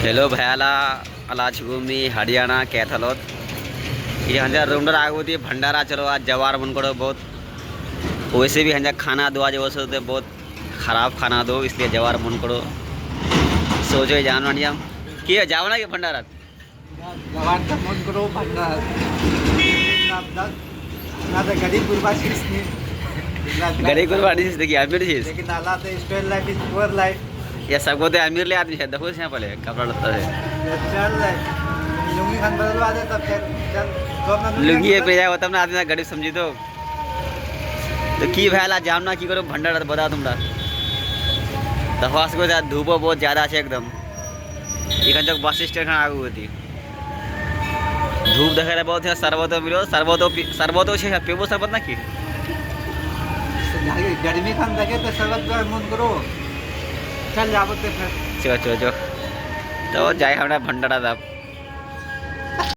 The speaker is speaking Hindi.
हेलो भयाला अलाचगुमी हरियाणा कैथलोत ये हंजा रूमडर आगोती भंडारा चलो आज जवार मन करो बहुत वैसे भी हंजा खाना दो आज वैसे तो बहुत ख़राब खाना दो इसलिए जवार मन करो सोचो जान वानिया कि जावना के भंडारा जवान का मन करो भंडार ना तो गरीब गुरबासी गरीब गुरबानी देखिए अमीर चीज लेकिन अल्लाह तो style life is poor life ये सबको तो अमीर ले आदमी है देखो यहाँ पहले कपड़ा लगता है चल लुंगी खान बदलवा दे तब चल तो अपना लुंगी पे जाए तब ना आदमी गरीब समझी तो की भैला जामना की करो भंडारा बता तुमरा दफा को धूपो बहुत ज़्यादा है एकदम इधर तक बस स्टैंड खाना आगू होती धूप देखे बहुत है शरबतो मिलो शरबतो छे पीबो शरबत ना की गर्मी खान देखे तो शरबत का मन करो चल जाबते फिर चो तो जाए हमारा भंडारा था